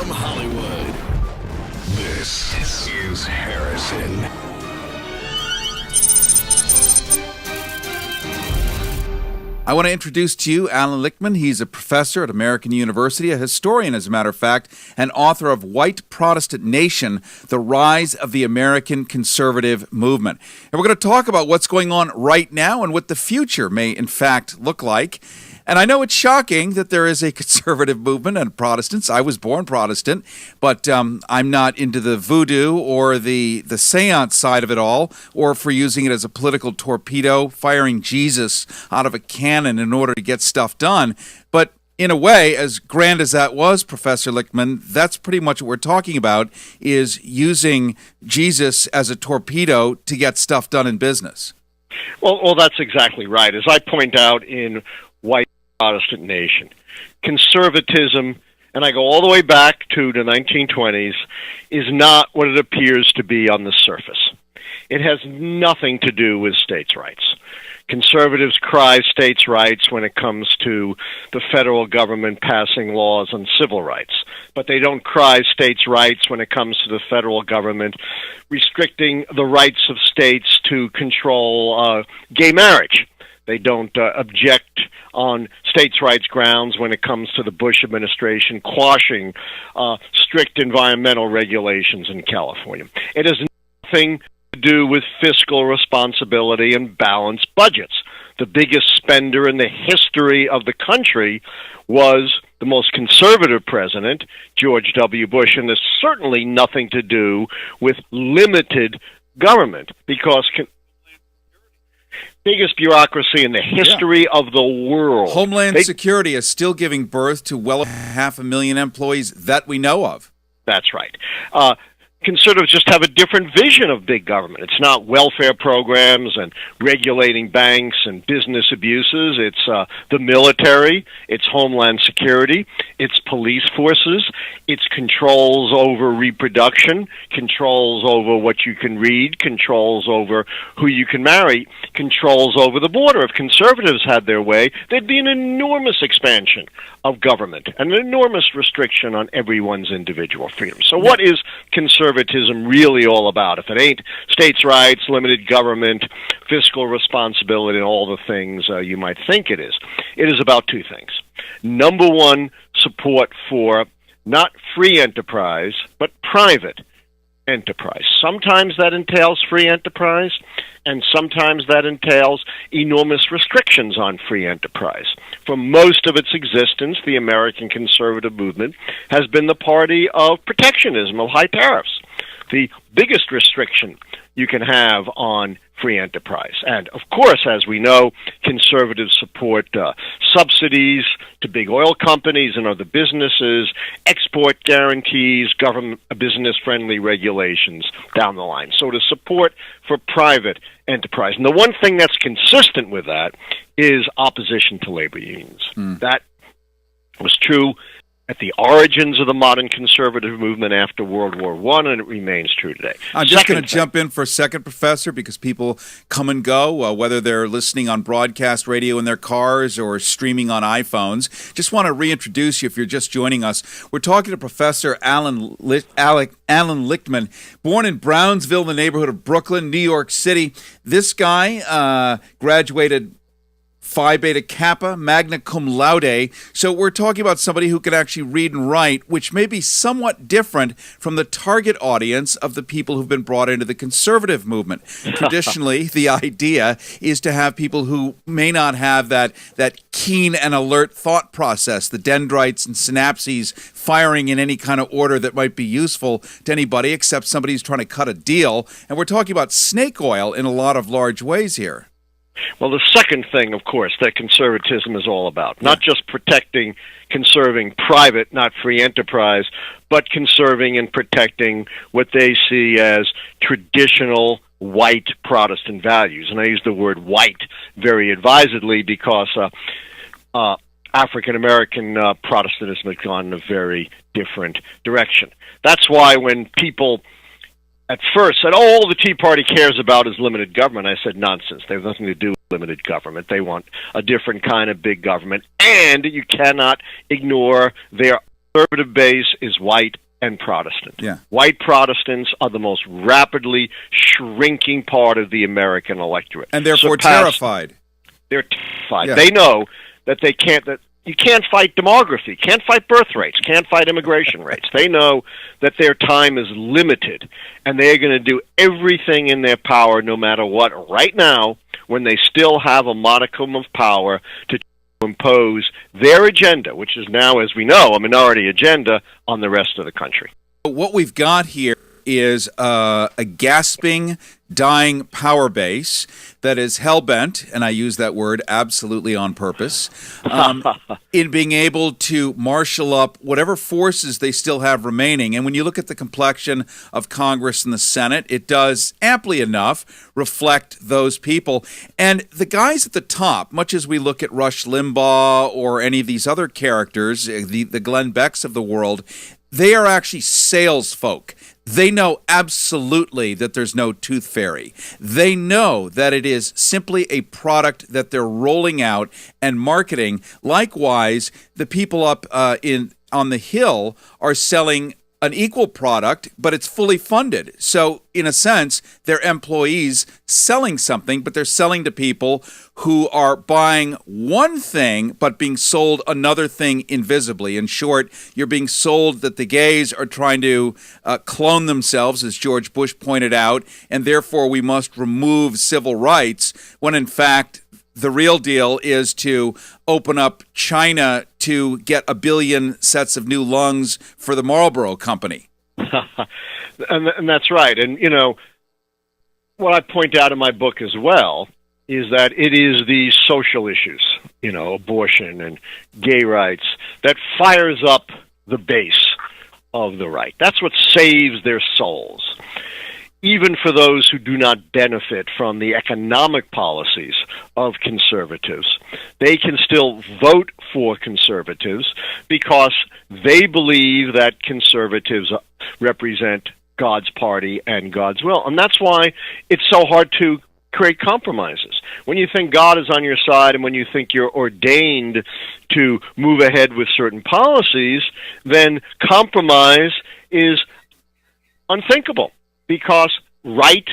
From Hollywood, this is Harrison. I want to introduce to you Allan Lichtman. He's a professor at American University, a historian, as a matter of fact, and author of White Protestant Nation, The Rise of the American Conservative Movement. And we're going to talk about what's going on right now and what the future may, in fact, look like. And I know it's shocking that there is a conservative movement and Protestants. I was born Protestant, but I'm not into the voodoo or the seance side of it all, or for using it as a political torpedo, firing Jesus out of a cannon in order to get stuff done. But in a way, as grand as that was, Professor Lichtman, that's pretty much what we're talking about, is using Jesus as a torpedo to get stuff done in business. Well, that's exactly right. As I point out in White Protestant Nation, conservatism, and I go all the way back to the 1920s, is not what it appears to be on the surface. It has nothing to do with states' rights. Conservatives cry states' rights when it comes to the federal government passing laws on civil rights, but they don't cry states' rights when it comes to the federal government restricting the rights of states to control gay marriage. They don't object on states' rights grounds when it comes to the Bush administration quashing strict environmental regulations in California. It has nothing to do with fiscal responsibility and balanced budgets. The biggest spender in the history of the country was the most conservative president, George W. Bush, and there's certainly nothing to do with limited government, because biggest bureaucracy in the history of the world. Homeland Security is still giving birth to well over 500,000 employees that we know of. That's right. Conservatives just have a different vision of big government. It's not welfare programs and regulating banks and business abuses. It's the military. It's Homeland Security. It's police forces. It's controls over reproduction, controls over what you can read, controls over who you can marry, controls over the border. If conservatives had their way, there'd be an enormous expansion of government, an enormous restriction on everyone's individual freedom. So what is conservatism really all about? If it ain't states' rights, limited government, fiscal responsibility, and all the things you might think it is about two things. Number one, support for not free enterprise, but private enterprise. Sometimes that entails free enterprise, and sometimes that entails enormous restrictions on free enterprise. For most of its existence, the American conservative movement has been the party of protectionism, of high tariffs. The biggest restriction you can have on free enterprise. And, of course, as we know, conservatives support subsidies to big oil companies and other businesses, export guarantees, government business-friendly regulations down the line. So to support for private enterprise. And the one thing that's consistent with that is opposition to labor unions. That was true at the origins of the modern conservative movement after World War I, and it remains true today. I'm just going to jump in for a second, Professor, because people come and go, whether they're listening on broadcast radio in their cars or streaming on iPhones. Just want to reintroduce you if you're just joining us. We're talking to Professor Allan Lichtman, born in Brownsville, the neighborhood of Brooklyn, New York City. This guy graduated Phi Beta Kappa, magna cum laude. So we're talking about somebody who can actually read and write, which may be somewhat different from the target audience of the people who've been brought into the conservative movement. Traditionally, the idea is to have people who may not have that keen and alert thought process, the dendrites and synapses firing in any kind of order that might be useful to anybody except somebody who's trying to cut a deal. And we're talking about snake oil in a lot of large ways here. Well, the second thing, of course, that conservatism is all about, not just protecting, conserving private, not free enterprise, but conserving and protecting what they see as traditional white Protestant values. And I use the word white very advisedly because African-American Protestantism has gone in a very different direction. That's why when people at first said, all the Tea Party cares about is limited government, I said, nonsense. They have nothing to do with limited government. They want a different kind of big government, and you cannot ignore their conservative base is white and Protestant. Yeah. White Protestants are the most rapidly shrinking part of the American electorate. And therefore terrified. They're terrified. Yeah. They know that they can't, that you can't fight demography, can't fight birth rates, can't fight immigration rates. They know that their time is limited, and they're going to do everything in their power, no matter what, right now, when they still have a modicum of power, to impose their agenda, which is now, as we know, a minority agenda, on the rest of the country. What we've got here is a gasping, dying power base that is hell-bent, and I use that word absolutely on purpose, in being able to marshal up whatever forces they still have remaining. And when you look at the complexion of Congress and the Senate, it does amply enough reflect those people. And the guys at the top, much as we look at Rush Limbaugh or any of these other characters, the Glenn Becks of the world, they are actually sales folk. They know absolutely that there's no tooth fairy. They know that it is simply a product that they're rolling out and marketing. Likewise, the people up on the Hill are selling an equal product, but it's fully funded. So, in a sense, they're employees selling something, but they're selling to people who are buying one thing, but being sold another thing invisibly. In short, you're being sold that the gays are trying to clone themselves, as George Bush pointed out, and therefore we must remove civil rights, when in fact, the real deal is to open up China to get 1 billion sets of new lungs for the Marlboro Company. And that's right. And, you know, what I point out in my book as well is that it is these social issues, you know, abortion and gay rights, that fires up the base of the right. That's what saves their souls. Even for those who do not benefit from the economic policies of conservatives, they can still vote for conservatives because they believe that conservatives represent God's party and God's will. And that's why it's so hard to create compromises. When you think God is on your side and when you think you're ordained to move ahead with certain policies, then compromise is unthinkable. Because right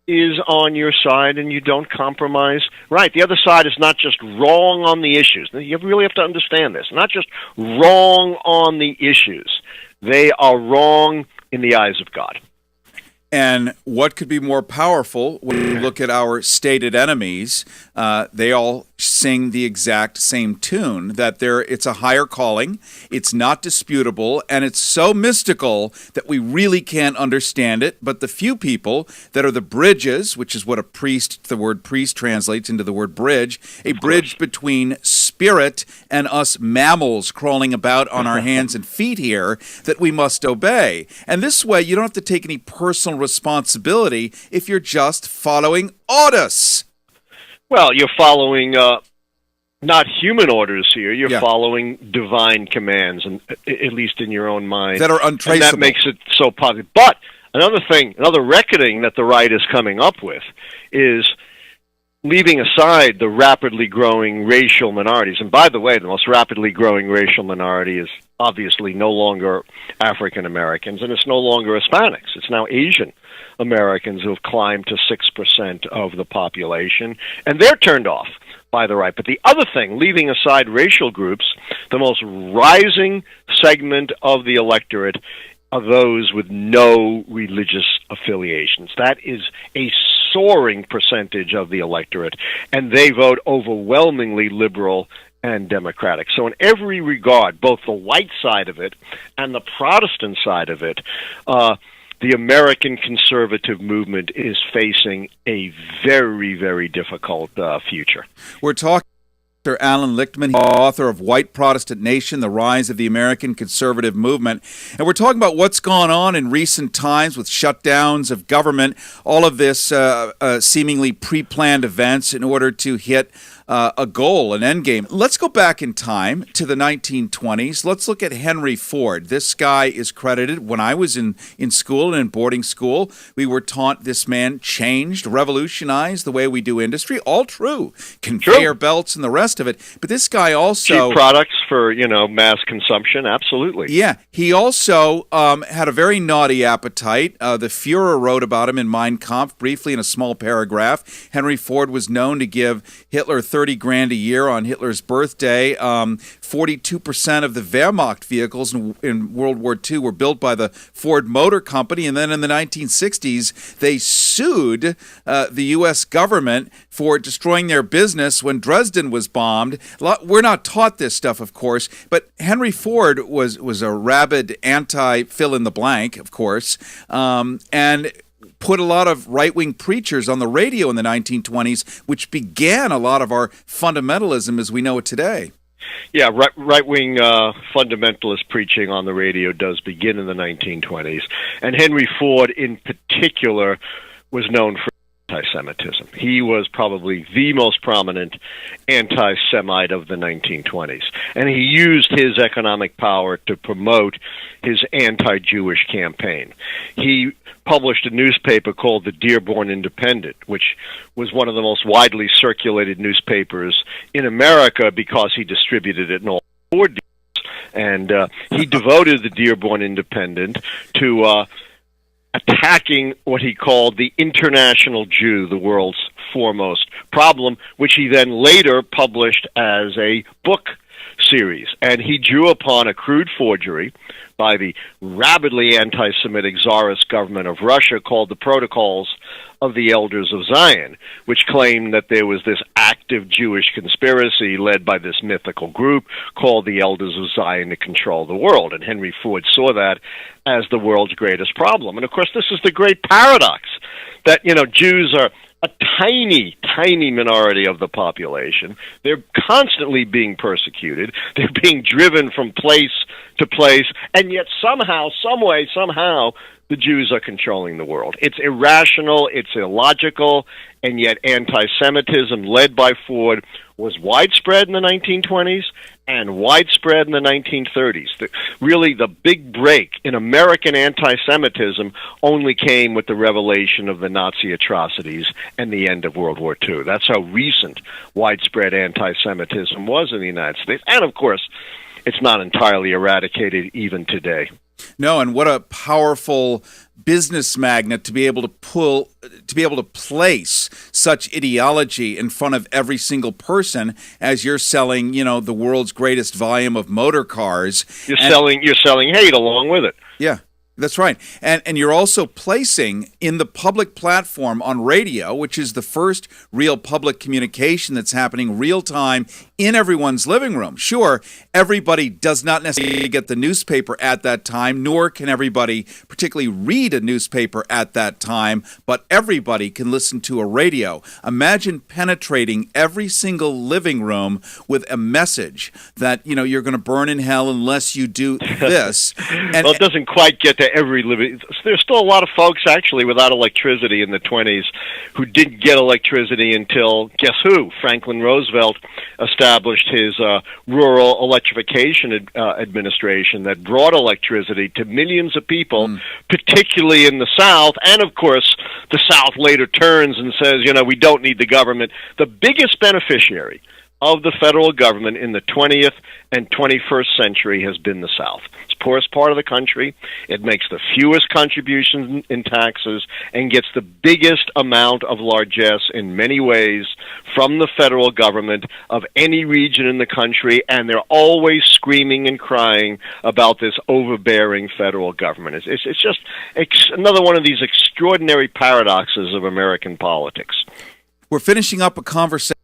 is on your side and you don't compromise right. The other side is not just wrong on the issues. You really have to understand this. Not just wrong on the issues. They are wrong in the eyes of God. And what could be more powerful when you look at our stated enemies? They all sing the exact same tune, that it's a higher calling, it's not disputable, and it's so mystical that we really can't understand it. But the few people that are the bridges, which is what the word priest translates into the word bridge, a bridge between spirit and us mammals crawling about on our hands and feet here, that we must obey. And this way, you don't have to take any personal responsibility if you're just following orders. Well, you're following not human orders here. You're following divine commands, and at least in your own mind, that are untraceable. And that makes it so positive. But another reckoning that the right is coming up with is leaving aside the rapidly growing racial minorities. And by the way, the most rapidly growing racial minority is obviously no longer African Americans, and it's no longer Hispanics. It's now Asian Americans who have climbed to 6% of the population, and they're turned off by the right. But the other thing, leaving aside racial groups, the most rising segment of the electorate are those with no religious affiliations. That is a soaring percentage of the electorate, and they vote overwhelmingly liberal and democratic. So in every regard, both the white side of it and the Protestant side of it, the American conservative movement is facing a very, very difficult future. We're talking to Dr. Allan Lichtman, author of White Protestant Nation, The Rise of the American Conservative Movement. And we're talking about what's gone on in recent times with shutdowns of government, all of this seemingly pre-planned events in order to hit a goal, an end game. Let's go back in time to the 1920s. Let's look at Henry Ford. This guy is credited, when I was in school and in boarding school, we were taught this man changed, revolutionized the way we do industry. All true. Conveyor belts and the rest of it. But this guy also... Cheap products for, mass consumption, absolutely. Yeah. He also had a very naughty appetite. The Fuhrer wrote about him in Mein Kampf briefly in a small paragraph. Henry Ford was known to give Hitler $30,000 a year on Hitler's birthday. 42% of the Wehrmacht vehicles in World War II were built by the Ford Motor Company, and then in the 1960s, they sued the U.S. government for destroying their business when Dresden was bombed. We're not taught this stuff, of course, but Henry Ford was a rabid anti-fill-in-the-blank, of course, and put a lot of right-wing preachers on the radio in the 1920s, which began a lot of our fundamentalism as we know it today. Yeah, right-wing fundamentalist preaching on the radio does begin in the 1920s. And Henry Ford, in particular, was known for anti-Semitism. He was probably the most prominent anti-Semite of the 1920s. And he used his economic power to promote his anti-Jewish campaign. He published a newspaper called the Dearborn Independent, which was one of the most widely circulated newspapers in America because he distributed it in all 4 deals. And he devoted the Dearborn Independent to attacking what he called the international Jew, the world's foremost problem, which he then later published as a book series. And he drew upon a crude forgery by the rabidly anti-Semitic Tsarist government of Russia called the Protocols of the Elders of Zion, which claimed that there was this active Jewish conspiracy led by this mythical group called the Elders of Zion to control the world. And Henry Ford saw that as the world's greatest problem. And of course, this is the great paradox that, Jews are a tiny, tiny minority of the population. They're constantly being persecuted. They're being driven from place to place, and yet somehow, some way, somehow, the Jews are controlling the world. It's irrational, it's illogical, and yet anti-Semitism led by Ford was widespread in the 1920s and widespread in the 1930s. Really, the big break in American anti-Semitism only came with the revelation of the Nazi atrocities and the end of World War II. That's how recent widespread anti-Semitism was in the United States. And, of course, it's not entirely eradicated even today. No, and what a powerful business magnet to be able to place such ideology in front of every single person as you're selling, the world's greatest volume of motor cars. You're selling hate along with it. Yeah. That's right. And you're also placing in the public platform on radio, which is the first real public communication that's happening real time in everyone's living room. Sure, everybody does not necessarily get the newspaper at that time, nor can everybody particularly read a newspaper at that time, but everybody can listen to a radio. Imagine penetrating every single living room with a message that, you're going to burn in hell unless you do this. And, well, it doesn't quite get to every living. There's still a lot of folks actually without electricity in the 20s who didn't get electricity until, guess who? Franklin Roosevelt established his rural electrification administration that brought electricity to millions of people, particularly in the South. And of course, the South later turns and says, we don't need the government. The biggest beneficiary of the federal government in the 20th and 21st century has been the South. It's the poorest part of the country. It makes the fewest contributions in taxes and gets the biggest amount of largesse in many ways from the federal government of any region in the country, and they're always screaming and crying about this overbearing federal government. It's just another one of these extraordinary paradoxes of American politics. We're finishing up a conversation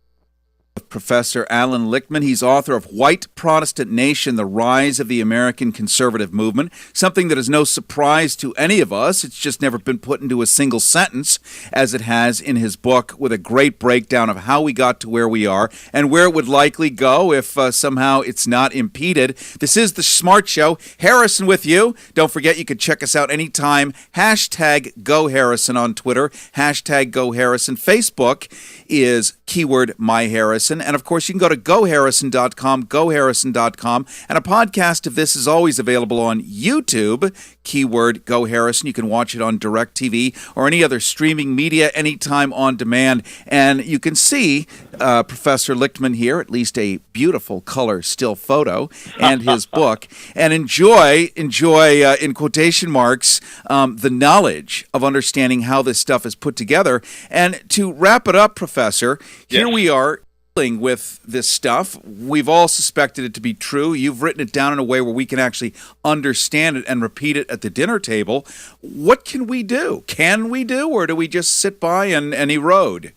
with Professor Allan Lichtman. He's author of White Protestant Nation, The Rise of the American Conservative Movement, something that is no surprise to any of us. It's just never been put into a single sentence, as it has in his book, with a great breakdown of how we got to where we are and where it would likely go if somehow it's not impeded. This is The Smart Show. Harrison with you. Don't forget, you can check us out anytime. #GoHarrison on Twitter. #GoHarrison. Facebook is keyword MyHarrison. And, of course, you can go to goharrison.com, goharrison.com. And a podcast of this is always available on YouTube, keyword Go Harrison. You can watch it on DirecTV or any other streaming media anytime on demand. And you can see Professor Lichtman here, at least a beautiful color still photo, and his book, and enjoy in quotation marks, the knowledge of understanding how this stuff is put together. And to wrap it up, Professor, here we are dealing with this stuff. We've all suspected it to be true. You've written it down in a way where we can actually understand it and repeat it at the dinner table. What can we do? Can we do, or do we just sit by and erode?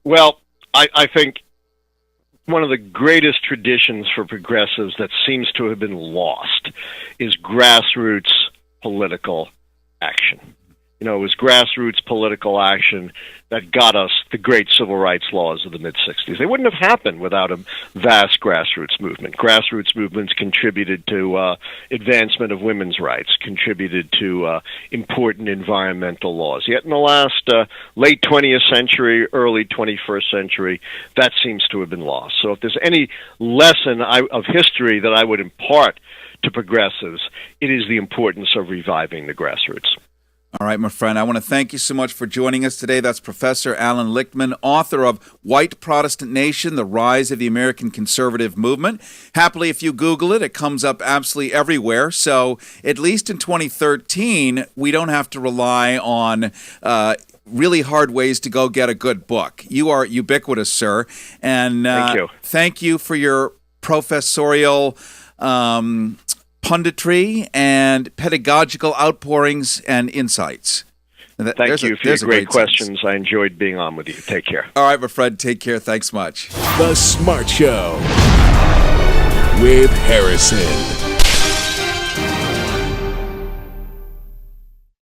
Well, I think one of the greatest traditions for progressives that seems to have been lost is grassroots political action. You know, it was grassroots political action that got us the great civil rights laws of the mid-'60s. They wouldn't have happened without a vast grassroots movement. Grassroots movements contributed to advancement of women's rights, contributed to important environmental laws. Yet in the last late 20th century, early 21st century, that seems to have been lost. So if there's any lesson of history that I would impart to progressives, it is the importance of reviving the grassroots. All right, my friend, I want to thank you so much for joining us today. That's Professor Allan Lichtman, author of White Protestant Nation, The Rise of the American Conservative Movement. Happily, if you Google it, it comes up absolutely everywhere. So at least in 2013, we don't have to rely on really hard ways to go get a good book. You are ubiquitous, sir. And thank you. Thank you for your professorial punditry and pedagogical outpourings and insights. Thank you for your great questions. I enjoyed being on with you. Take care. All right, my friend. Take care. Thanks much. The Smart Show with Harrison.